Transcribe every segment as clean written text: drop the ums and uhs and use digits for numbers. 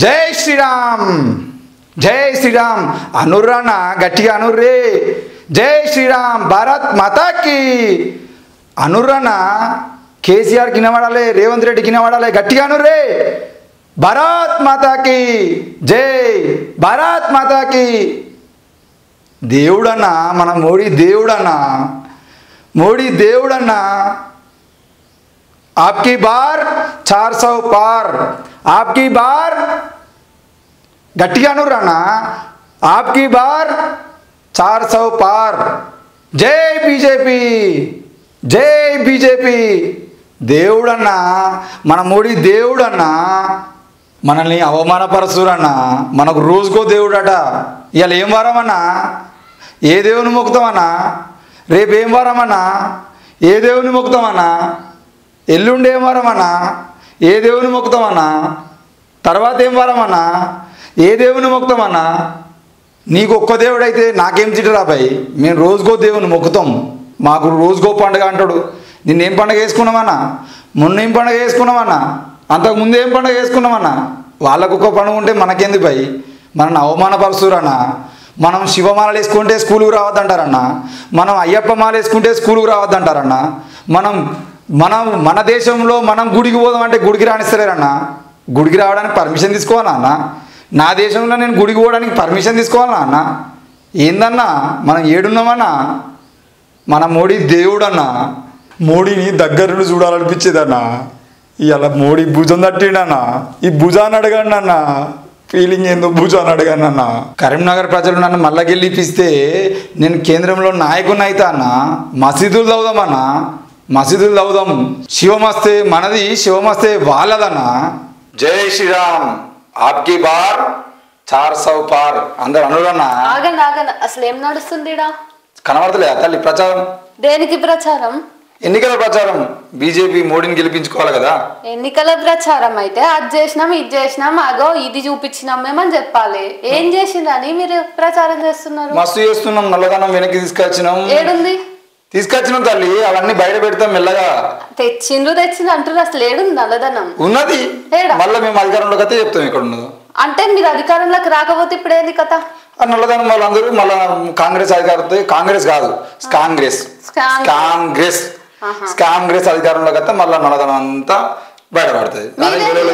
జై శ్రీరామ్ జై శ్రీరామ్ అనుర్రానా గట్టిగా అనుర్రే జై శ్రీరామ్ భారత్ మాతాకి అనుర్రానా కేసీఆర్ కినవాడాలి రేవంత్ రెడ్డి కినవాడాలి గట్టిగా అనుర్రే భారత్ మాతాకి జై భారత్ మాతాకి దేవుడన్నా మన మోడీ దేవుడన్నా మోడీ దేవుడన్నా आपकी बार 400 पार आपकी बार गट्टिगा अनुराना आपकी बार 400 पार जय बीजेपी जय बीजेपी దేవుడన్నా మన మోడీ దేవుడన్నా మనల్ని అవమానపరుస్తురన్నా మనకు రోజుకో దేవుడట ఇవాళ ఏం వారమన్నా ఏ దేవుని మొక్కుతామన్నా రేపు ఏం వారమన్నా ఏ దేవుని మొక్కుతామన్నా ఎల్లుండి ఏం వారమన్నా ఏ దేవుని మొక్కుతామన్నా తర్వాత ఏం వారమన్నా ఏ దేవుని మొక్కుతామన్నా నీకు ఒక్క దేవుడైతే నాకేం తిట్టరాబాయి మేము రోజుకో దేవుని మొక్కుతాం మాకు రోజుకో పండుగ అంటాడు నిన్నేం పండుగ వేసుకున్నామన్నా మొన్న ఏం పండుగ వేసుకున్నామన్నా అంతకుముందు ఏం పండుగ వేసుకున్నామన్నా వాళ్ళకు ఒక్క పండుగ ఉంటే మనకేంది భయ్ మనల్ని అవమానపరుస్తురన్నా మనం శివమాలలు వేసుకుంటే స్కూలుకు రావద్దంటారన్నా మనం అయ్యప్ప మాల వేసుకుంటే స్కూలుకు రావద్దంటారన్నా మన దేశంలో మనం గుడికి పోదామంటే గుడికి రానిస్తలేరన్నా గుడికి రావడానికి పర్మిషన్ తీసుకోవాలా అన్న నా దేశంలో నేను గుడికి పోవడానికి పర్మిషన్ తీసుకోవాలా అన్న ఏందన్నా మనం ఏడున్నామన్నా మన మోడీ దేవుడన్నా మోడీని దగ్గర నుండి చూడాలనిపించేదన్నా ఇవాళ మోడీ భుజం తట్టిండన్నా ఈ భుజాన్ని అడగండి అన్న ఫీలింగ్ ఏందో భుజాన్ని అడగండి అన్న కరీంనగర్ ప్రజలు నన్ను మళ్ళా గెలిపిస్తే నేను కేంద్రంలో నాయకుని అయితే అన్న మసీదులు చదువుదామన్నా మసీదులు చదువుదాం శివమస్తే మనది శివమస్తే వాళ్ళదన్నా జై శ్రీరామ్ ఆప్కి బార్ 400 పార్ అందరు అనురన్నా ఆగండి ఆగండి అసలు ఏం నడుస్తుంది కనబడతలేదా తల్లి ప్రచారం దేనికి ప్రచారం ఎన్నికల ప్రచారం బీజేపీ మోడీని గెలిపించుకోవాలి కదా ఎన్నికల ప్రచారం అయితే అది చేసినాం ఇది చేసినాం అగో ఇది చూపించినాం మేమని చెప్పాలి ఏం చేసిందని మీరు ప్రచారం చేస్తున్నారు మస్తు చేస్తున్నాం నల్లదనం వెనక్కి తీసుకొచ్చినాం ఏడుంది తీసుకొచ్చినాం తల్లి అవన్నీ బయట పెడతాం మెల్లగా తెచ్చిండ్రు అంటారు అసలు ఏడుంది నల్లదనం ఉన్నది మళ్ళీ మేము అధికారంలోకి అయితే చెప్తాం ఎక్కడ ఉన్నదో అంటే మీరు అధికారంలోకి రాకపోతే ఇప్పుడు ఏంది కథ నల్లదనం వాళ్ళందరూ మళ్ళా కాంగ్రెస్ అధికారంతో కాంగ్రెస్ కాదు కాంగ్రెస్ కాంగ్రెస్ కాంగ్రెస్ అధికారంలోకి వస్తే మళ్ళీ నల్లదనం అంతా బయటపడుతుంది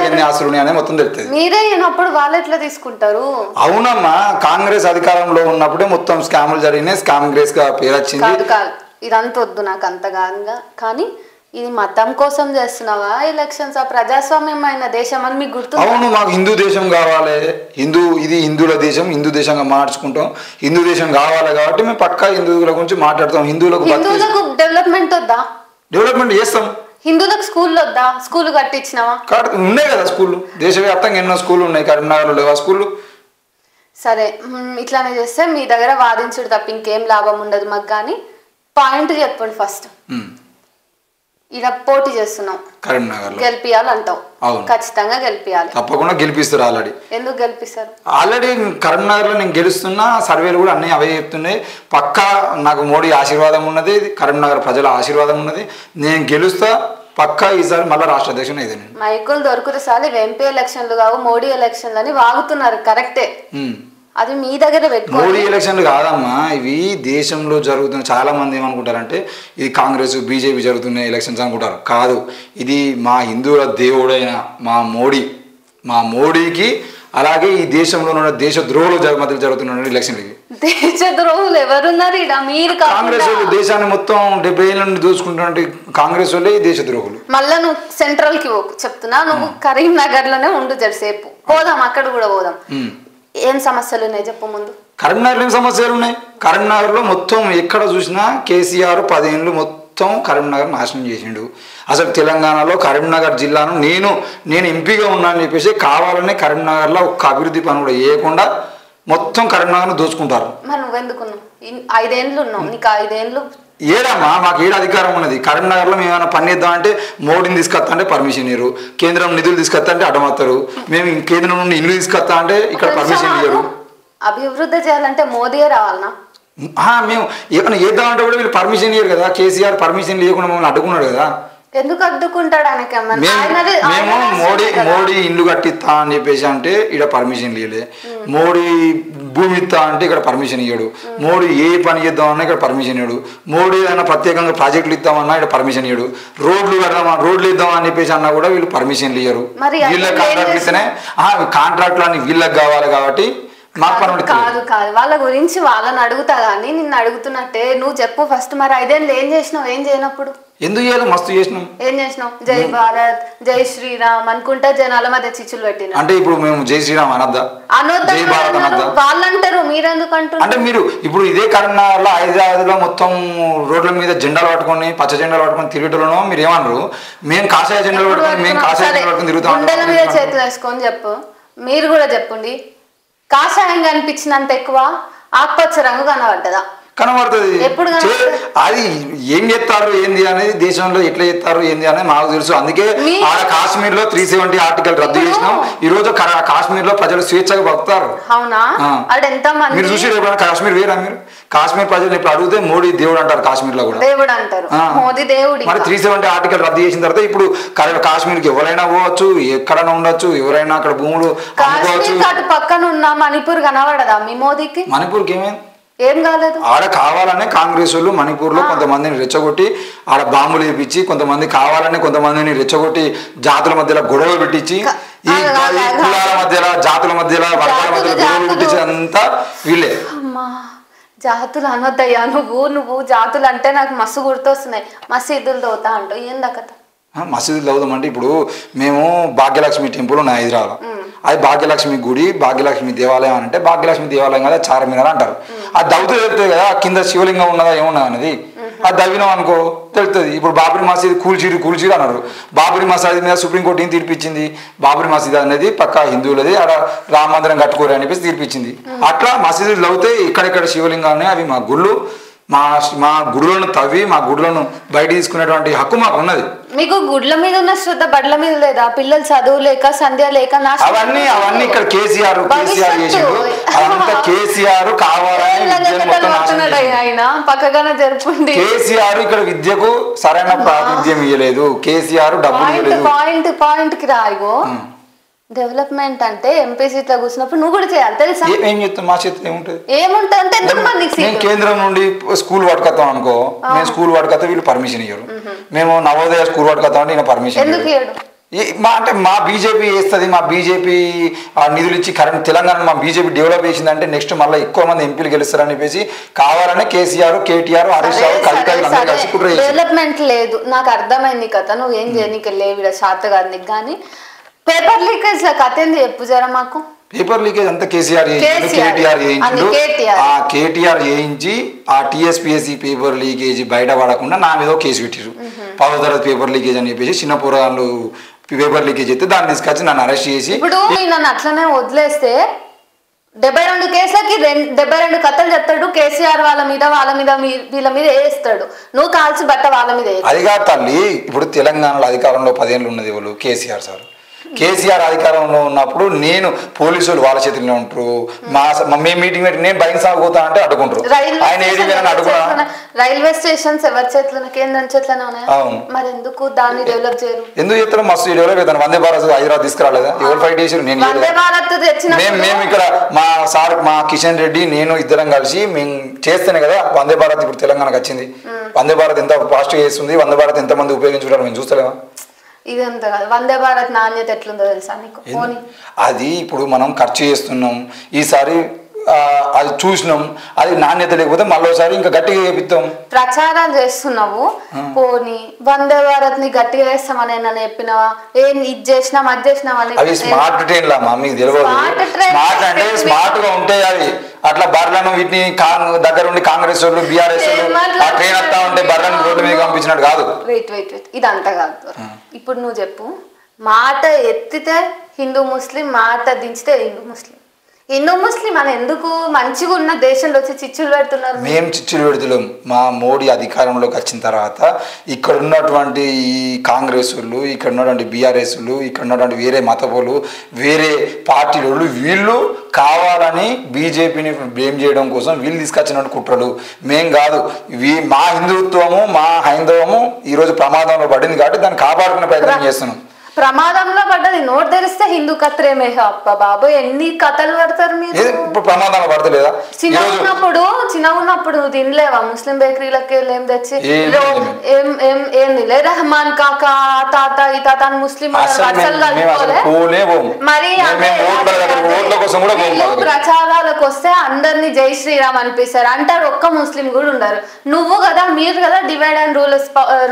ఎన్ని ఆస్తులు ఉన్నాయని మొత్తం తెలుస్తుంది మీరే అయినప్పుడు వాళ్ళు ఎట్లా తీసుకుంటారు అవునమ్మా కాంగ్రెస్ అధికారంలో ఉన్నప్పుడే మొత్తం స్కాములు జరిగినాయి కాంగ్రెస్ గా పేరు వచ్చింది ఇదంతా వద్దు నాకు అంత కాదుగా కానీ ఇది మతం కోసం చేస్తున్నావా ఎలక్షన్స్ ప్రజాస్వామ్యమైన దేశం అని మీకు గుర్తు అవును మాకు హిందూ దేశం కావాలి ఇది హిందువుల దేశం హిందూ దేశంగా మార్చుకుంటాం హిందూ దేశం కావాలి కాబట్టి మేము పక్కా హిందువుల గురించి మాట్లాడతాం హిందువులకు డెవలప్మెంట్ వద్దా డెవలప్మెంట్ చేస్తాం హిందువులకు స్కూల్ వద్దా స్కూల్ కట్టించినావా ఉన్నాయి కదా స్కూళ్ళు దేశవ్యాప్తంగా ఎన్నో స్కూళ్ళు ఉన్నాయి కరీంనగర్లో లేవా స్కూళ్ళు సరే ఇట్లానే చేస్తే మీ దగ్గర వాదించుడు తప్ప ఇంకేం లాభం ఉండదు మాకు కానీ పాయింట్ చెప్పండి ఫస్ట్ ఇలా పోటీ చేస్తున్నాం కరీంనగర్ గెలిపియాలంటావు ఖచ్చితంగా గెలిపియాలి తప్పకుండా గెలిపిస్తారు ఆల్రెడీ ఎందుకు గెలిపిస్తారు ఆల్రెడీ కరీంనగర్ లో నేను గెలుస్తున్నా సర్వేలు కూడా అన్ని అవే చెప్తున్నాయి పక్కా నాకు మోడీ ఆశీర్వాదం ఉన్నది కరీంనగర్ ప్రజల ఆశీర్వాదం ఉన్నది నేను గెలుస్తా పక్కా ఈసారి మళ్ళీ రాష్ట్ర అధ్యక్షుడు అయితే మైకులు దొరుకుతే సార్ ఎంపీ ఎలక్షన్లు కావు మోడీ ఎలక్షన్లు అని వాగుతున్నారు కరెక్టే అది మీ దగ్గర పెట్టుకోండి మోడీ ఎలక్షన్లు కాదమ్మా ఇవి దేశంలో జరుగుతున్న చాలా మంది ఏమనుకుంటారంటే ఇది కాంగ్రెస్ బీజేపీ జరుగుతున్న ఎలక్షన్స్ అనుకుంటారు కాదు ఇది మా హిందువుల దేవుడైన మా మోడీకి అలాగే ఈ దేశంలో ఉన్న దేశ ద్రోహుల మధ్య జరుగుతున్న ఎలక్షన్లు దేశ ద్రోహులు ఎవరున్నారు ఇక్కడ మీరు కాంగ్రెస్ వాళ్ళు దేశాన్ని మొత్తం 70 ఏళ్ళ నుండి దోచుకుంటున్నట్టు కాంగ్రెస్ వాళ్ళే దేశ ద్రోహులు మళ్ళా నువ్వు సెంట్రల్ కి చెప్తున్నా నువ్వు కరీంనగర్ లోనే ఉండు జరసేపు పోదాం అక్కడ కూడా పోదాం ఏం సమస్యలు ఉన్నాయి చెప్పు ముందు కరీంనగర్లో ఏం సమస్యలు ఉన్నాయి కరీంనగర్లో మొత్తం ఎక్కడ చూసినా కేసీఆర్ 10 ఏళ్ళు మొత్తం కరీంనగర్ నాశనం చేసిండు అసలు తెలంగాణలో కరీంనగర్ జిల్లాను నేను ఎంపీగా ఉన్నానని చెప్పేసి కావాలనే కరీంనగర్లో ఒక్క అభివృద్ధి పని కూడా చేయకుండా మొత్తం కరీంనగర్ను దోచుకుంటారు మరి నువ్వెందుకున్నావు 5 ఏళ్ళు ఉన్నావు నీకు 5 ఏళ్ళు ఏడమ్మా మాకు ఏడు అధికారం ఉన్నది కరీంనగర్లో మేము ఏమైనా పని చేద్దాం అంటే మోడీని తీసుకొస్తా అంటే పర్మిషన్ ఇయ్యరు కేంద్రం నిధులు తీసుకొస్తా అంటే అడ్డమవుతారు మేము కేంద్రం నుండి ఇల్లు తీసుకొస్తా అంటే ఇక్కడ పర్మిషన్ ఇయ్యరు అభివృద్ధి చేయాలంటే మోదీయే రావాలనా మేము ఏమైనా చేద్దామంటే కూడా వీళ్ళు పర్మిషన్ ఇయ్యరు కదా కేసీఆర్ పర్మిషన్ ఇవ్వకుండా మమ్మల్ని అడ్డుకున్నాడు కదా ఎందుకు అడ్డుకుంటాడు ఆయనకి మేము మోడీ ఇల్లు కట్టిస్తా అని చెప్పేసి అంటే ఇక్కడ పర్మిషన్ ఇవ్వలే, మోడీ భూమి ఇస్తా అంటే ఇక్కడ పర్మిషన్ ఇవ్వడు, మోడీ ఏ పని చేద్దామన్నా ఇక్కడ పర్మిషన్ ఇవ్వడు, మోడీ ఏదైనా ప్రత్యేకంగా ప్రాజెక్టులు ఇద్దామన్నా ఇక్కడ పర్మిషన్ ఇవ్వడు, రోడ్లు ఇద్దామని అని చెప్పేసి అన్నా కూడా వీళ్ళు పర్మిషన్లు ఇవ్వరు. వీళ్ళ కాంట్రాక్ట్ ఇస్తేనే కాంట్రాక్ట్లు అని వీళ్ళకి కావాలి కాబట్టి కాదు వాళ్ళ గురించి వాళ్ళని అడుగుతా కానీ నిన్ను అడుగుతున్నట్టే నువ్వు చెప్పు ఫస్ట్. మరి 5 ఏళ్ళు ఏం చేసినావు? ఏం చేయనప్పుడు ఎందుకు చేయాలి? మస్తు చేసినాం. ఏం చేసినావు? జై భారత్ జై శ్రీరామ్ అనుకుంటా జనాల మధ్య చిచ్చులు పెట్టిన అంటే ఇప్పుడు మేము జై శ్రీరామ్ అనొద్దా? జై భారత్ అనొద్దా? వాళ్ళు అంటారు, మీరెందుకు అంటారు? అంటే మీరు ఇప్పుడు ఇదే కరీంనగర్లో హైదరాబాద్లో మొత్తం రోడ్ల మీద జెండాలు పట్టుకొని పచ్చ జెండాలు పట్టుకొని తిరుగుతున్నామో మీరు ఏమన్నారు? మేము కాషాయ జెండాలు పట్టుకొని మేము కాషాయ జెండాలు పట్టుకొని తిరుగుతాం. గుండెల మీద చేతులు వేసుకొని చెప్పు. మీరు కూడా చెప్పండి, కాషాయం కనిపించినంత ఎక్కువ ఆకుపచ్చ రంగు కనబడ్డదా? కనబడుతుంది. అది ఏం చేస్తారు ఏంది అనేది, దేశంలో ఎట్లా చేస్తారు ఏంది అనేది మాకు తెలుసు. అందుకే ఆడ కాశ్మీర్ లో 370 ఆర్టికల్ రద్దు చేసినాం. ఈ రోజు కాశ్మీర్ లో ప్రజలు స్వేచ్ఛగా బతుకుతారు. మీరు చూసి కాశ్మీర్ వేరా? మీరు కాశ్మీర్ ప్రజలు ఇప్పుడు అడిగితే మోడీ దేవుడు అంటారు, కాశ్మీర్ లో కూడా దేవుడు అంటారు, మోదీ దేవుడు. మరి 370 ఆర్టికల్ రద్దు చేసిన తర్వాత ఇప్పుడు కాశ్మీర్ కి ఎవరైనా పోవచ్చు, ఎక్కడైనా ఉండొచ్చు, ఎవరైనా అక్కడ భూములు అమ్ముకోవచ్చు. పక్కన ఉన్న మణిపూర్ కనబడదా మీ మోదీకి? మణిపూర్కి ఏమైంది? ఏం కాలేదు. ఆడ కావాలనే కాంగ్రెస్ వాళ్ళు మణిపూర్ లో కొంతమందిని రెచ్చగొట్టి ఆడ బాంబులు వేపించి, కొంతమంది కావాలని కొంతమందిని రెచ్చగొట్టి జాతుల మధ్యలో గొడవలు పెట్టించి, ఈ కులాల మధ్యలో జాతుల మధ్యలో వర్గాల మధ్యలో గొడవలు పెట్టించి అంతా వీళ్ళే. జాతులు అనొద్దయ్యా. నువ్వు జాతులు అంటే నాకు మస్తు గుర్తొస్తున్నాయి. మసీదులు తోతా అంటూ ఏందకత? మసీదులు చదువుదామంటే ఇప్పుడు మేము భాగ్యలక్ష్మి టెంపుల్ ఉన్నాయి హైదరాబాద్. అది భాగ్యలక్ష్మి గుడి, భాగ్యలక్ష్మి దేవాలయం అంటే భాగ్యలక్ష్మి దేవాలయం కదా చార్మినార్ అంటారు. అది దవ్వుతూ తెలుస్తుంది కదా కింద శివలింగం ఉన్నదా ఏమున్నదా అనేది. అది దవ్వినాం అనుకో తెలుస్తుంది. ఇప్పుడు బాబరీ మసీద్ కూల్చిరు అన్నారు. బాబరీ మసీద్ మీద సుప్రీంకోర్టు ఏం తీర్పిచ్చింది? బాబరీ మసీద్ అనేది పక్కా హిందువులది, అక్కడ రామ మందిరం కట్టుకోరు అని చెప్పేసి తీర్పిచ్చింది. అట్లా మసీదులు తవ్వితే ఇక్కడెక్కడ శివలింగాలు అవి మా గుళ్ళు, మా గుడులను తవ్వి మా గుడులను బయట తీసుకునేటువంటి హక్కు మాకు ఉన్నది. మీకు గుడ్ల మీద ఉన్న శ్రద్ధ బడ్ల మీద లేదా? పిల్లలు చదువు లేక సంధ్య లేక అవన్నీ ఇక్కడ కేసీఆర్ చేసిండు. అదంతా కేసీఆర్ కావాలని ఆయన పక్కగానే జరుపుండి. కేసీఆర్ ఇక్కడ విద్యకు సరైన ప్రాతినిధ్యం ఇవ్వలేదు. కేసీఆర్ డబ్బులు పాయింట్ కి రాయిగో. డెవలప్మెంట్ అంటే ఎంపీ సీట్లో కూర్చున్నప్పుడు నువ్వు కూడా చేయాలి తెలుసా? ఏం చెప్తాం? మా చేతిలో ఏముంటుంది అంటే మేము కేంద్రం నుండి స్కూల్ పట్టుకొస్తాం అనుకో, మేము స్కూల్ పట్టుకొస్తే వీళ్ళు పర్మిషన్ ఇవ్వరు. మేము నవోదయ స్కూల్ పట్టుకొస్తాం అంటే ఈయన పర్మిషన్ ఎందుకు ఇవ్వడు? అంటే మా బీజేపీ వేస్తుంది, మా బీజేపీ నిధులు ఇచ్చి కరెంట్ తెలంగాణ మా బీజేపీ డెవలప్ చేసిందంటే నెక్స్ట్ మళ్ళీ ఎక్కువ మంది ఎంపీలు గెలుస్తారని చెప్పేసి కావాలనే కేసీఆర్, కేటీఆర్, హరీష్ రావు కలిసి డెవలప్మెంట్ లేదు. నాకు అర్థమైంది కథ. నువ్వు ఏం చేయనీకి లేవు శాత గారు నీకు. కానీ పేపర్ లీకేజ్ కథ ఏంది చెప్పు జర మాకు. పేపర్ లీకేజ్ అంతా కేటీఆర్ చేయించి ఆ టీఎస్పీఎస్సీ పేపర్ లీకేజ్ బయట పడకుండా నా మీద కేసు పెట్టారు. 10వ తరగతి పేపర్ లీకేజ్ అని చెప్పేసి చిన్న పోరాళ్ళు పేపర్ లీకేజ్ అయితే దాన్ని తీసుకొచ్చి నన్ను అరెస్ట్ చేసి, ఇప్పుడు నన్ను అట్లనే వదిలేస్తే 72 కేసులకి 72 కథలు చెప్తాడు. కేసీఆర్ వాళ్ళ మీద వీళ్ళ మీద వేస్తాడు. నువ్వు కాల్చి బట్ట వాళ్ళ మీద. అది కాదు తల్లి, ఇప్పుడు తెలంగాణలో అధికారంలో 10 ఏళ్ళు ఉన్నది ఎవరు? కేసీఆర్ సార్. కేసీఆర్ అధికారంలో ఉన్నప్పుడు నేను పోలీసులు వాళ్ళ చేతిలో ఉంటారు. మేము మీటింగ్ పెట్టి నేను బయట సాగుతా అంటే అడ్డుకుంటారు. ఆయన ఏది అడ్డుకున్నా. రైల్వే స్టేషన్స్ ఎవరి చేతిలో? కేంద్రం చేతిలోనే ఉన్నాయి. అవును, మరి ఎందుకు దాన్ని డెవలప్ చేయరు? ఎందుకు చేస్తారు? మస్తు డెవలప్ అవుతాను. వందే భారత్ హైదరాబాద్ తీసుకురాలేదా? ఎవరు ఫైట్ చేశారు? నేను మేము ఇక్కడ మా కిషన్ రెడ్డి నేను ఇద్దరం కలిసి మేము చేస్తేనే కదా వందే భారత్ ఇప్పుడు తెలంగాణకు వచ్చింది. వందే భారత్ ఎంత ఫాస్ట్ గా చేస్తుంది, వందే భారత్ ఎంత మంది ఉపయోగించుకుంటారు మేము చూస్తలేమా? ఇదంతా కాదు, వందే భారత్ నాణ్యత ఎట్లుందో తెలుసా నీకు? అది ఇప్పుడు మనం ఖర్చు చేస్తున్నాం, ఈసారి అది చూసినాం, అది నాణ్యత లేకపోతే మళ్ళీసారి ఇంకా గట్టిగా చేపిస్తాం. ప్రచారాలు చేస్తున్నావు, పోనీ వందే భారత్ ని గట్టిగా చేస్తామని చెప్పినావా? ఏం ఇది చేసినాం అది చేసినాం అని. అవి స్మార్ట్ ట్రైన్లా మీకు తెలియదు. స్మార్ట్ అంటే స్మార్ట్ గా ఉంటాయి అవి. అట్లా బర్లను వీటిని దగ్గర ఉండి కాంగ్రెస్ వాళ్ళు బీఆర్ఎస్ ఆ ట్రైన్ వస్తా ఉంటే బర్లను రోడ్ల మీద పంపించినట్టు కాదు. వెయిట్ ఇదంతా కాదు. ఇప్పుడు నువ్వు చెప్పు, మాట ఎత్తితే హిందూ ముస్లిం, మాట దించితే హిందూ ముస్లిం. హిందూ ముస్లిం అని ఎందుకు మంచిగా ఉన్న దేశంలో వచ్చి చిచ్చులు పెడుతున్నారు? మేము చిచ్చులు పెడుతున్నాం. మా మోడీ అధికారంలోకి వచ్చిన తర్వాత ఇక్కడ ఉన్నటువంటి ఈ కాంగ్రెస్లు, ఇక్కడ ఉన్నటువంటి బీఆర్ఎస్లు, ఇక్కడ ఉన్నటువంటి వేరే మతపోలు, వేరే పార్టీలు వీళ్ళు కావాలని బీజేపీని బ్లేమ్ చేయడం కోసం వీళ్ళు తీసుకొచ్చినట్టు కుట్రలు. మేం కాదు, మా హిందుత్వము మా హైందవము ఈరోజు ప్రమాదంలో పడింది కాబట్టి దాన్ని కాపాడుకునే ప్రయత్నం చేస్తున్నాం. ప్రమాదంలో పడ్డది నోట్ తెరిస్తే హిందూ కత్రేమే అప్ప బాబు, ఎన్ని కథలు పడతారు మీరు? ఇప్పుడు ప్రమాదంలో పడతలేదా? చిన్న ఉన్నప్పుడు నువ్వు తినలేవా ముస్లిం బేకరీలకి ఏం తెచ్చి ఏంది లే రెహమాన్ కాకా తాత ఈ తాత అని ముస్లిం మరి ప్రచారాలకు వస్తే అందరినీ జై శ్రీరామ్ అనిపిస్తారు అంటారు, ఒక్క ముస్లిం కూడా ఉండరు. నువ్వు కదా మీరు కదా divide and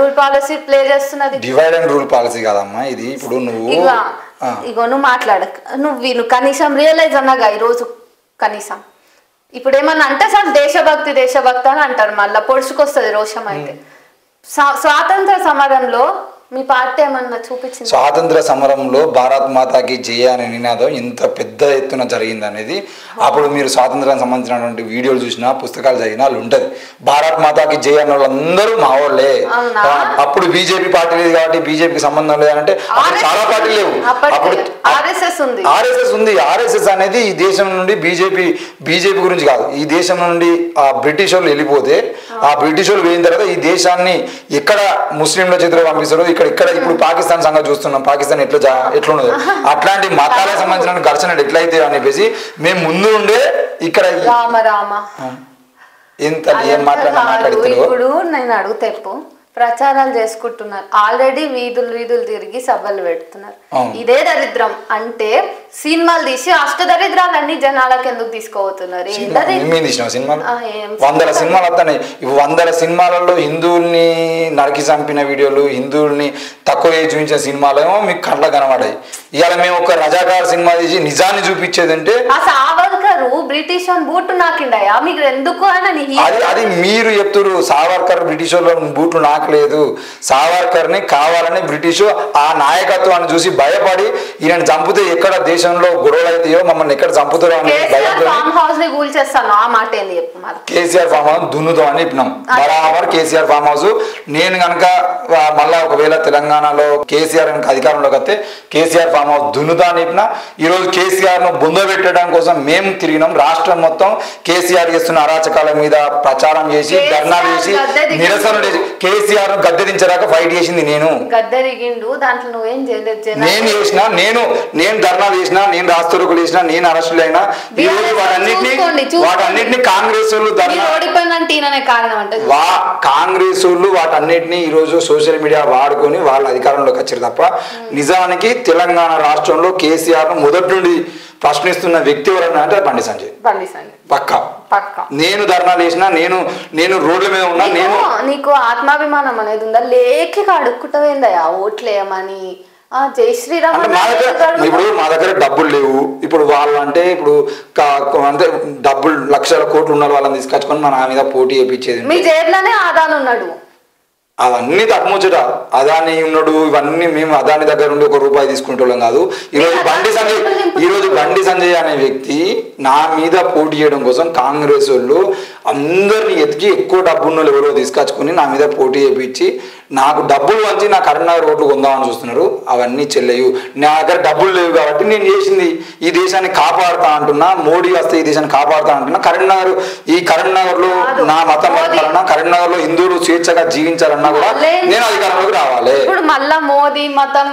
rule policy play చేస్తున్నది. డివైడ్ అండ్ రూల్ పాలసీ కాదమ్మా ఇది. ఇప్పుడు నువ్వు మాట్లాడక నువ్వు కనీసం రియలైజ్ అన్నగా ఈరోజు కనీసం ఇప్పుడు ఏమన్నా అంటే సార్ దేశభక్తి అని అంటారు, మళ్ళీ పొడుచుకొస్తుంది రోషం. అయితే స్వాతంత్ర సమరంలో మీ పార్టీ ఏమన్నా చూపించింది? స్వాతంత్ర సమరంలో భారత్ మాతాకి జయ అనే నినాదం ఇంత పెద్ద ఎత్తున జరిగింది అనేది అప్పుడు మీరు స్వాతంత్రానికి సంబంధించినటువంటి వీడియోలు చూసినా పుస్తకాలు చదివినా వాళ్ళు ఉంటుంది. భారత్ మాతాకి జయ అన్న వాళ్ళందరూ మా వాళ్ళే. అప్పుడు బీజేపీ పార్టీ లేదు కాబట్టి బీజేపీకి సంబంధం లేదంటే చాలా పార్టీలు లేవు. అప్పుడు ఆర్ఎస్ఎస్ ఉంది. ఆర్ఎస్ఎస్ అనేది ఈ దేశం నుండి బీజేపీ గురించి కాదు, ఈ దేశం నుండి ఆ బ్రిటిష్ వాళ్ళు వెళ్ళిపోతే ఆ బ్రిటిష్ వాళ్ళు వెళ్ళిన తర్వాత ఈ దేశాన్ని ఎక్కడ ముస్లింల చేతిలో పంపిస్తారో ఇక్కడ ఇప్పుడు పాకిస్తాన్ సంగతి చూస్తున్నాం. పాకిస్తాన్ ఎట్లున్నదో అట్లాంటి మతాలకు సంబంధించిన ఘర్షణలు ఎట్లయితే అని చెప్పేసి మేము ముందు ఉండే ఇక్కడ ఎంత ఏం మాట్లాడుతున్నావు. ఇప్పుడు నేను అడుగుతా, ప్రచారాలు చేసుకుంటున్నారు ఆల్రెడీ, వీధులు తిరిగి సభలు పెడుతున్నారు. ఇదే దరిద్రం అంటే సినిమాలు తీసి అష్టదరిద్రాలన్నీ జనాలకు ఎందుకు తీసుకోబోతున్నారు? 100 సినిమాలు వస్తున్నాయి. 100 సినిమాలలో హిందువుల్ని నరికి చంపిన వీడియోలు, హిందువుల్ని తక్కువ చూపించిన సినిమాలేమో మీకు కళ్ళ కనబడాయి. ఇవాళ మేము ఒక రజాకార్ సినిమా తీసి నిజాన్ని చూపించేది అంటే సావర్కర్ బ్రిటిష్ బూట్లు నాకిండయా మీకు ఎందుకు అని అది మీరు చెప్తారు. సావర్కర్ బ్రిటిష్ వాళ్ళు బూట్లు నాకలేదు. సావర్కర్ ని కావాలని బ్రిటిష్ ఆ నాయకత్వాన్ని చూసి భయపడి ఈయన చంపితే ఎక్కడ దేశంలో గొడవలు అయితాయో మమ్మల్ని ఎక్కడ చంపుతారో అని కేసీఆర్ ఫామ్ హౌస్ దున్నుతాం అని చెప్పినాం. బరాబర్ కేసీఆర్ ఫామ్ హౌస్. నేను కనుక మళ్ళా ఒకవేళ తెలంగాణలో కేసీఆర్ కనుక అధికారంలోకి వస్తే కేసీఆర్ ఫామ్ హౌస్ దున్నుతా అని చెప్పిన. ఈరోజు కేసీఆర్ ను బొందబెట్టడం కోసం మేము తిరిగినాం. రాష్ట్రం మొత్తం కేసీఆర్ చేస్తున్న అరాచకాల మీద ప్రచారం చేసి ధర్నాలు చేసి నిరసనలు చేసి కేసీఆర్ ను గద్దె దించరాక ఫైట్ చేసింది నేను. నేను చేసిన నేను ధర్నాలు చేసినా, నేను రాస్తూరుకులు చేసినా, నేను అరెస్టులు అయినా. ఈ రోజు వాటన్నిటిని కాంగ్రెస్ కాంగ్రెస్ వాటన్నిటిని ఈ రోజు సోషల్ మీడియా వాడుకొని వాళ్ళ అధికారంలోకి వచ్చారు తప్ప నిజానికి తెలంగాణ రాష్ట్రంలో కేసీఆర్ ను మొదటి నుండి ప్రశ్నిస్తున్న వ్యక్తి ఎవరన్నా అంటే బండి సంజయ్ పక్కా. నేను ధర్నాలు చేసినా, నేను రోడ్ల మీద ఉన్నా. నీకు ఆత్మాభిమానం అనేది ఉందా? లేఖ అడుక్కుంటా ఓట్లేయమని జై శ్రీరామ్. ఇప్పుడు మా దగ్గర డబ్బులు లేవు. ఇప్పుడు వాళ్ళంటే ఇప్పుడు అంటే డబ్బులు లక్షల కోట్లు ఉన్న వాళ్ళని తీసుకొచ్చుకొని మన మీద పోటీ చేయించేది. మీ జేబులోనే ఆదాని ఉన్నాడు. అవన్నీ తక్కువచ్చట. అదాని ఉన్నాడు. ఇవన్నీ మేము అదాని దగ్గర నుండి ₹1 తీసుకుంటాం కాదు. ఈరోజు బండి సంజయ్ అనే వ్యక్తి నా మీద పోటీ చేయడం కోసం కాంగ్రెస్ వాళ్ళు అందరినీ ఎతికి ఎక్కువ డబ్బున్న ఎవరో తీసుకొచ్చుకొని నా మీద పోటీ చేయించి నాకు డబ్బులు వంచి నా కరీంనగర్ ఓట్లు కొందామని చూస్తున్నారు. అవన్నీ చెల్లెవు. నా దగ్గర డబ్బులు లేవు కాబట్టి నేను చేసింది ఈ దేశాన్ని కాపాడుతా అంటున్నా. మోడీ వస్తే ఈ దేశాన్ని కాపాడుతా అంటున్నా. కరీంనగర్లో నా మతం వలన కరీంనగర్లో హిందువులు స్వేచ్ఛగా జీవించాలన్నా కూడా నేను అధికారంలోకి రావాలి. ఇప్పుడు మళ్ళా మోదీ మతం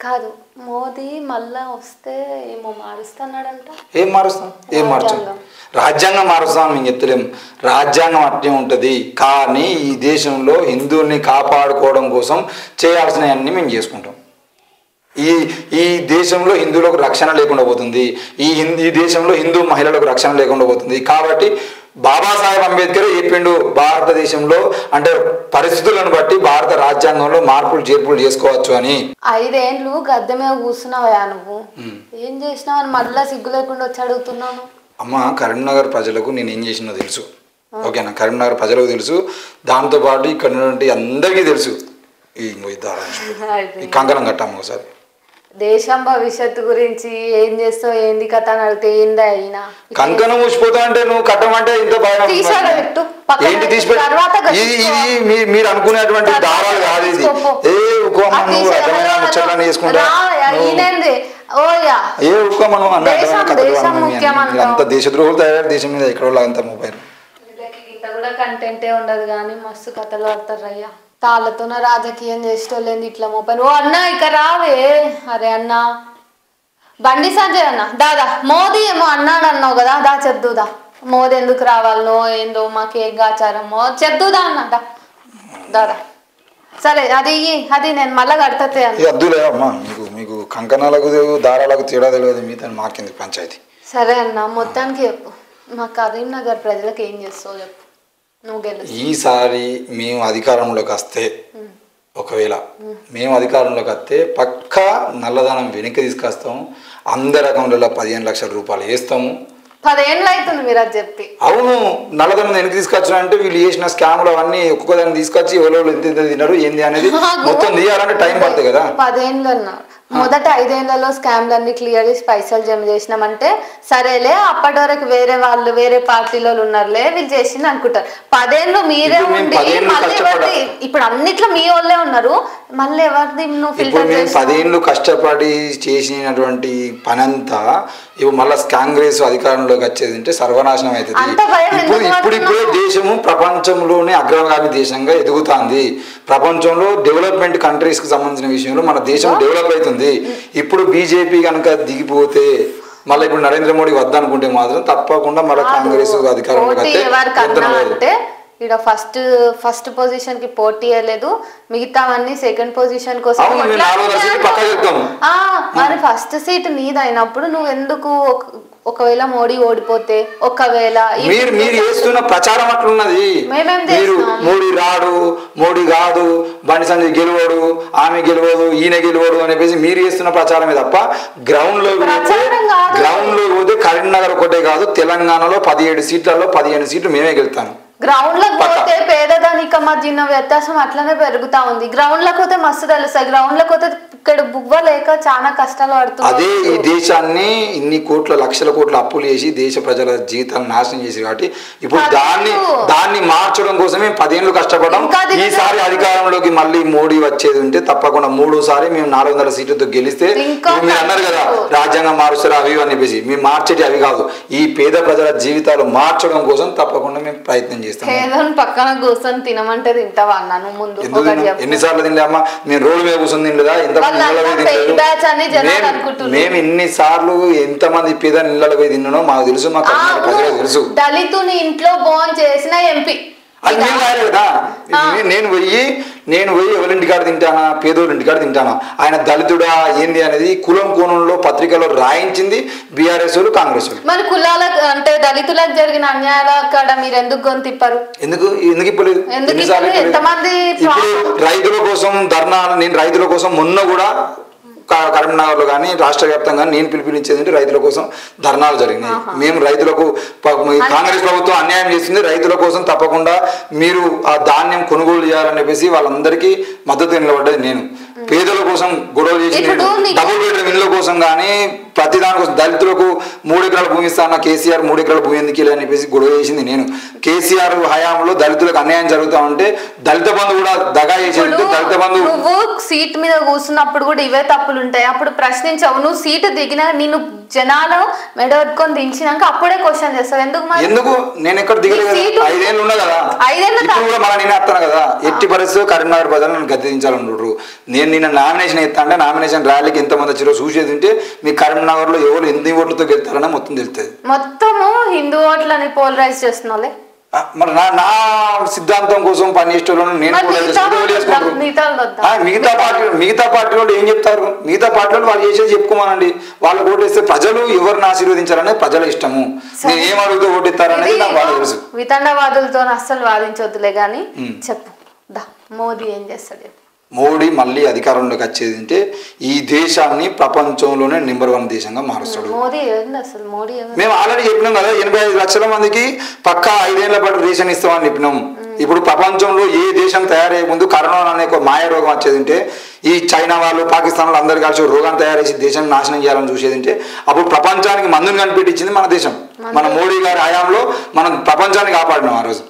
కాదు. మోదీ మళ్ళా వస్తే ఏమో మారుస్తున్నాడంట. ఏం మార్చాం? రాజ్యాంగం మారుస్తామని మేము చెప్తలేము. రాజ్యాంగం అట్టే ఉంటుంది. కానీ ఈ దేశంలో హిందువుల్ని కాపాడుకోవడం కోసం చేయాల్సినవన్నీ మేము చేసుకుంటాం. ఈ దేశంలో హిందువులకు రక్షణ లేకుండా పోతుంది. ఈ దేశంలో హిందూ మహిళలకు రక్షణ లేకుండా పోతుంది. కాబట్టి బాబాసాహెబ్ అంబేద్కర్ చెప్పిండు భారతదేశంలో అంటే పరిస్థితులను బట్టి భారత రాజ్యాంగంలో మార్పులు చేర్పులు చేసుకోవచ్చు అని. 5 ఏళ్ళు గద్దె మీద కూర్చున్నావా నువ్వు? ఏం చేసినావు అని మళ్ళా సిగ్గు లేకుండా వచ్చి అడుగుతున్నాను. అమ్మ, కరీంనగర్ ప్రజలకు నేను ఏం చేసినో తెలుసు. ఓకేనా? కరీంనగర్ ప్రజలకు తెలుసు. దాంతోపాటు ఇక్కడ ఉన్నటువంటి అందరికీ తెలుసు. ఈ కంకణం కట్టాము ఒకసారి. దేశం భవిష్యత్తు గురించి ఏం చేస్తావు ఏంది కథ అని అడిగితే ఏంది అయినా కంకణం మూసిపోతా అంటే నువ్వు కట్టమంటే ఇంత భయం ఏంటి తీసిపోయి మీరు అనుకునేటువంటి దారాలు కాదు ఇది నువ్వు అర్థమైన ముచ్చట్లని వేసుకుంటా ఏ ఉక్కమ్మ నువ్వు అన్న అంత దేశద్రోహులు తయారు దేశం మీద ఎక్కడ అంత మొబైల్ కూడా కంటెంటే ఉండదు కానీ మస్తు కథలు ఆడతారు అయ్యా తాళ్ళతోన రాజకీయం చేసేటోళ్ళేంది ఇట్లా మొబైల్ ఓ అన్న ఇక రావే అరే అన్న బండి సంజయ్ అన్న దాదా మోదీ ఏమో అన్నాడు అన్నావు కదా దా చెద్దుదా మోదీ ఎందుకు రావాలనో ఏందో మాకేం గాచారమో చెద్దుదా అన్న దాదా సరే అది నేను మళ్ళా కడతాతే అద్దులే అమ్మా మీకు కంకణాలకు దారాలకు తేడా తెలియదు మీతో మాకింది పంచాయతీ సరే అన్న మొత్తానికి చెప్పు మా కరీంనగర్ ప్రజలకు ఏం చేస్తావు చెప్పు ఈసారి మేము అధికారంలోకి వస్తే ఒకవేళ మేము అధికారంలోకి వస్తే పక్కా నల్లధనం వెనక్కి తీసుకొస్తాము అందరి అకౌంట్లలో 15 లక్షల రూపాయలు వేస్తాము 10 ఏళ్ళు అవుతుంది మీరు అది చెప్పి అవును నల్లధనం వెనక్కి తీసుకొచ్చిన అంటే వీళ్ళు చేసిన స్కామ్లు అవన్నీ ఒక్కొక్కదాన్ని తీసుకొచ్చి ఎవరు ఎంత తిన్నారు ఏంది అనేది మొత్తం తీయాలంటే టైం పడుతుంది కదా 10 ఏళ్ళు అన్నా మొదట 5 ఏళ్లలో స్కామ్లన్నీ క్లియర్ చేసి పైసలు జమ చేసినామంటే సరేలే అప్పటి వరకు వేరే వాళ్ళు వేరే పార్టీలో ఉన్నారులే వీళ్ళు చేసింది అనుకుంటారు 10 ఏళ్ళు మీరే ఉండి మళ్ళీ ఇప్పుడు అన్నిట్లో మీ వాళ్ళే ఉన్నారు మళ్ళీ ఎవరిది నువ్వు ఫిల్టర్ చేసి 10 ఏళ్ళు కష్టపడి చేసినటువంటి పనంతా ఇప్పుడు మళ్ళీ కాంగ్రెస్ అధికారంలోకి వచ్చేది అంటే సర్వనాశనం అవుతుంది ఇప్పుడిప్పుడే దేశము ప్రపంచంలోనే అగ్రగామి దేశంగా ఎదుగుతుంది ప్రపంచంలో డెవలప్మెంట్ కంట్రీస్ కి సంబంధించిన విషయంలో మన దేశం డెవలప్ అవుతుంది ఇప్పుడు బీజేపీ కనుక దిగిపోతే మళ్ళీ ఇప్పుడు నరేంద్ర మోడీ వద్దనుకుంటే మాత్రం తప్పకుండా మళ్ళీ కాంగ్రెస్ అధికారంలోకి ఇక్కడ ఫస్ట్ పొజిషన్ కి పోటీ అయ్యలేదు మిగతావన్నీ సెకండ్ పొజిషన్ కోసం మరి ఫస్ట్ సీట్ నీది అయినప్పుడు నువ్వు ఎందుకు ఒకవేళ మోడీ ఓడిపోతే ఒకవేళ మీరు చేస్తున్న ప్రచారం అట్లున్నది మీరు మోడీ రాడు మోడీ కాదు బండి సంజయ్ గెలవడు ఆమె గెలవదు ఈయన గెలవడు అని చెప్పేసి మీరు చేస్తున్న ప్రచారమే తప్ప గ్రౌండ్ లో పోతే కరీంనగర్ ఒకటే కాదు తెలంగాణలో 17 సీట్లలో 15 సీట్లు మేమే గెలుస్తాను గ్రౌండ్ లకు పోతే పేదదానిక మధ్య వ్యత్యాసం అట్లనే పెరుగుతా ఉంది గ్రౌండ్ లకు పోతే మస్తు తెలుస్తాయి గ్రౌండ్ లకు పోతే ఇక్కడ బువ్వ లేక చాలా కష్టాలు పడుతుంది అదే ఈ దేశాన్ని ఇన్ని లక్షల కోట్ల అప్పులు చేసి దేశ ప్రజల జీవితాలను నాశనం చేసి కాబట్టి ఇప్పుడు దాన్ని మార్చడం కోసమే 10 ఏళ్ళు కష్టపడడం ఈసారి అధికారంలోకి మళ్ళీ మోడీ వచ్చేది ఉంటే తప్పకుండా 3సారి మేము 400 సీట్లతో గెలిస్తే మీరు అన్నారు కదా రాజ్యాంగం మారుస్తారు అవి అని చెప్పేసి మేము మార్చేటి అవి కాదు ఈ పేద ప్రజల జీవితాలు మార్చడం కోసం తప్పకుండా మేము ప్రయత్నం చేస్తాం పక్కన కూర్చొని తినమంటే తింటావా అన్నాను ముందు ఎన్నిసార్లు తిండే అమ్మా నేను రోడ్డు మీద కూర్చొని తినలేదా ఇంత మేము ఇన్నిసార్లు ఎంతమంది పేద నీళ్ళలో పోయి తిన్నానో మాకు తెలుసు మా ప్రజలకు తెలుసు దళితుని ఇంట్లో భోజనం చేసిన ఎంపీ అది నేను పోయి ఎవరింటికాడ తింటానా పేదోళ్ళ ఇంటికాడ తింటానా ఆయన దళితుడా ఏంది అనేది కులం కోణంలో పత్రికలో రాయించింది బీఆర్ఎస్ వాళ్ళు కాంగ్రెస్ వాళ్ళు మరి కులాల అంటే దళితులకు జరిగిన అన్యాయాల కాడ మీరు ఎందుకు గొంతిప్పారు ఎందుకు ఇప్పలేదు ఇప్పుడు రైతుల కోసం ధర్నాలు నేను రైతుల కోసం మొన్న కూడా కరీంనగర్లో కానీ రాష్ట్ర వ్యాప్తంగా నేను పిలుపునిచ్చేది అంటే రైతుల కోసం ధర్నాలు జరిగినాయి మేము రైతులకు కాంగ్రెస్ ప్రభుత్వం అన్యాయం చేస్తుంది రైతుల కోసం తప్పకుండా మీరు ఆ ధాన్యం కొనుగోలు చేయాలని చెప్పేసి వాళ్ళందరికీ మద్దతు నిలబడ్డది నేను పేదల కోసం గొడవ చేసి డబుల్ బెడ్రూమ్ ఇళ్ళ కోసం కానీ ప్రతి దానికోసం దళితులకు 3 ఎకరాల భూమి ఇస్తాను కేసీఆర్ 3 ఎకరాల భూమి ఎందుకు అని చెప్పేసి గొడవ చేసింది నేను కేసీఆర్ హయాంలో దళితులకు అన్యాయం జరుగుతా ఉంటే దళిత బంధు కూడా దగా చేసేది దళిత బంధు నువ్వు సీట్ మీద కూర్చున్నప్పుడు కూడా ఇవే తప్పులు ఉంటాయి అప్పుడు ప్రశ్నించావు నువ్వు సీటు దిగినా నిన్ను జనాలు మెడవట్టుకొని దించినాక అప్పుడే క్వశ్చన్ చేస్తావు ఎందుకు నేను ఎక్కడ దిగలేదు 5 ఏళ్ళు ఉన్నా కదా 5 ఏళ్ళు కూడా మళ్ళీ నేను వస్తాను కదా ఎట్టి పరిస్థితి కరీంనగర్ ప్రజలు నన్ను గద్దెదించాలన్నారు నేను నిన్న నామినేషన్ ఇస్తా అంటే నామినేషన్ ర్యాలీకి ఎంతమంది వచ్చారో చూసేది ఉంటే మీ కరీంనగర్ లో ఎవరు ఎన్ని ఓట్లతో గెలుస్తారనే మొత్తం తెలుస్తుంది మొత్తము హిందూ ఓట్లని పోలరైజ్ చేస్తున్నాలే మరి నా సిద్ధాంతం కోసం పనిచేసేటోళ్ళను నేను మిగతా పార్టీ వాళ్ళు ఏం చెప్తారు మిగతా పార్టీ వాళ్ళు చేసేది చెప్పుకోమానండి వాళ్ళు ఓటేస్తే ప్రజలు ఎవరిని ఆశీర్వదించారనేది ప్రజల ఇష్టము నేను ఏం అడుగుతూ ఓటిస్తారనేది నాకు బాగా తెలుసు వితండవాదులతో అస్సలు వాదించొద్దులే గానీ చెప్పు మోదీ ఏం చేస్తాడు మోడీ మళ్ళీ అధికారంలోకి వచ్చేది అంటే ఈ దేశాన్ని ప్రపంచంలోనే నెంబర్ 1 దేశంగా మారుస్తాడు మేము ఆల్రెడీ చెప్పినాం కదా 85 లక్షల మందికి పక్కా 5 ఏళ్ల పాటు రేషన్ ఇస్తామని చెప్పినాం ఇప్పుడు ప్రపంచంలో ఏ దేశం తయారయ్యే ముందు కరోనా అనే ఒక మాయ రోగం వచ్చేది అంటే ఈ చైనా వాళ్ళు పాకిస్తాన్ వాళ్ళు అందరు కలిసి రోగాన్ని తయారు చేసి దేశం నాశనం చేయాలని చూసేది అంటే అప్పుడు ప్రపంచానికి మందుని కనిపెట్టించింది మన దేశం. మన మోడీ గారి హయాంలో మనం ప్రపంచాన్ని కాపాడినాం ఆ రోజు.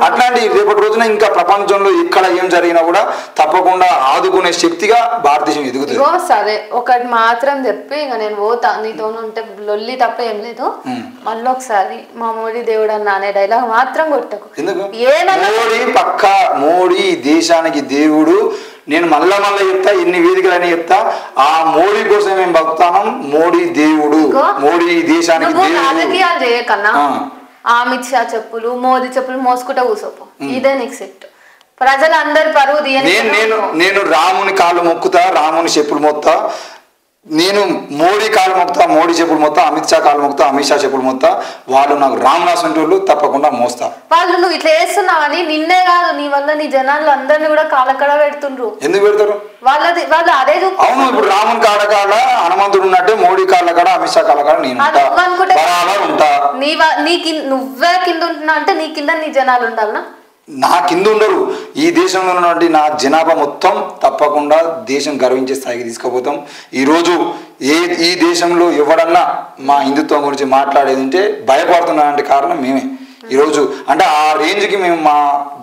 అట్లాంటి రేపటి రోజున ఇంకా ప్రపంచంలో ఎక్కడ ఏం జరిగినా కూడా తప్పకుండా ఆదుకునే శక్తిగా భారతదేశం ఎదుగుతుంది. సరే ఒకటి మాత్రం చెప్పి ఇక నేను పోతా, నీతో ఉంటే లొల్లి తప్ప ఏం లేదు. మళ్ళీ ఒకసారి మా మోడీ దేవుడు అనే డైలాగ్ మాత్రం కొట్టకు. ఎందుకు? మోడీ పక్కా, మోడీ దేశానికి దేవుడు. నేను మళ్ళా చెప్తా, ఎన్ని వేదికలని చెప్తా, ఆ మోడీ కోసం మేము బతుకుతాను. మోడీ దేవుడు, మోడీ దేశానికి దేవుడు. రాజకీయాలు చేయకన్నా అమిత్ షా చెప్పులు, మోదీ చెప్పులు మోసుకుంటా కూసోపో, ఇదే నీకు సెట్. ప్రజలందరి పరువు నేను రాముని కాళ్ళు మొక్కుతా, రాముని చెప్పులు మొత్తా, నేను మోడీ కాళ్ళు మొక్తా, మోడీ చెప్పులు మొత్తా, అమిత్ షా కాళ్ళు మొక్తా, అమిత్ షా చెప్పులు మొత్తా. వాళ్ళు నాకు రామనాథ్ తప్పకుండా మోస్తా. వాళ్ళు నువ్వు ఇట్లా వేస్తున్నావని నిన్నే కాదు, నీ వల్ల నీ జనాలు అందరినీ కూడా కాలకడ పెడుతుండ్రు. ఎందుకు పెడతారు? వాళ్ళు అదే అవును. ఇప్పుడు రాముని కాడ హనుమంతుడు ఉన్నట్టే మోడీ కాళ్ళ కాడ, అమిత్ షా కాళ్ళ కాడ నేను ఉంటా. నువ్వే కింద ఉంటున్నా అంటే నీ కింద నీ జనాలు ఉండాలనా? నా కింద ఉండరు. ఈ దేశంలో ఉన్నటువంటి నా జనాభా మొత్తం తప్పకుండా దేశం గర్వించే స్థాయికి తీసుకుపోతాం. ఈరోజు ఈ దేశంలో ఎవడన్నా మా హిందుత్వం గురించి మాట్లాడేది అంటే భయపడుతున్నానంటే కారణం మేమే. ఈరోజు అంటే ఆ రేంజ్కి మేము మా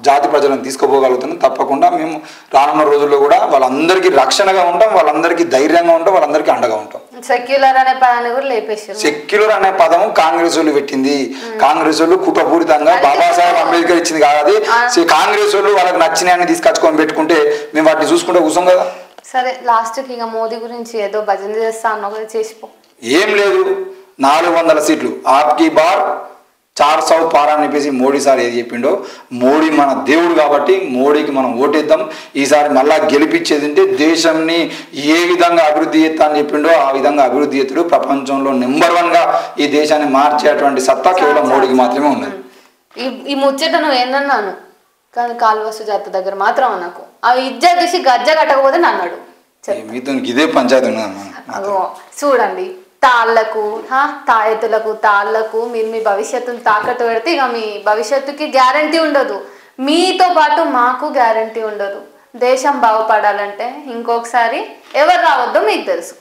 జాతి ప్రజలను తీసుకుపోగలుగుతున్నాం. తప్పకుండా మేము రానున్న రోజుల్లో కూడా వాళ్ళందరికీ రక్షణగా ఉంటాం, వాళ్ళందరికీ ధైర్యంగా ఉంటాం, వాళ్ళందరికీ అండగా ఉంటాం. సెక్యులర్ అనే పదాన్ని కూడా లేపేశారు. సెక్యులర్ అనే పదం కాంగ్రెస్ వాళ్ళు పెట్టింది. కాంగ్రెస్ వాళ్ళు కుట్రపూరితంగా బాబాసాహెబ్ అంబేద్కర్ ఇచ్చింది కాదు. కాంగ్రెస్ వాళ్ళు వాళ్ళకి నచ్చినాయని తీసుకొచ్చుకొని పెట్టుకుంటే మేము వాటిని చూసుకుంటే కూర్చోం కదా. సరే లాస్ట్కి ఇక మోదీ గురించి ఏదో భజన చేస్తా అన్న కూడా చేసిపో. ఏం లేదు, 400 సీట్లు ఆప్కి బార్ 400 పార్ అని చెప్పేసి మోడీ సార్ ఏది చెప్పిండో, మోడీ మన దేవుడు కాబట్టి మోడీకి మనం ఓటేద్దాం. ఈసారి మళ్ళా గెలిపించేది అంటే దేశంని ఏ విధంగా అభివృద్ధి చేస్తా అని చెప్పిండో ఆ విధంగా అభివృద్ధి చేస్తాడు. ప్రపంచంలో నెంబర్ 1గా ఈ దేశాన్ని మార్చేటువంటి సత్తా కేవలం మోడీకి మాత్రమే ఉన్నది. ఈ ముచ్చట నువ్వు ఏందన్నాను కానీ కాలువసు జాత దగ్గర మాత్రం నాకు అవి ఇజ్జ తీసి గజ్జ కట్టకపోతే నన్నాడు. మీతో ఇదే పంచాయతీ ఉన్నది. చూడండి, తాళ్లకు తాళ్ళకు మీరు మీ భవిష్యత్తును తాకట్టు పెడితే ఇక మీ భవిష్యత్తుకి గ్యారంటీ ఉండదు. మీతో పాటు మాకు గ్యారంటీ ఉండదు. దేశం బాగుపడాలంటే ఇంకొకసారి ఎవరు రావద్దో మీకు తెలుసు.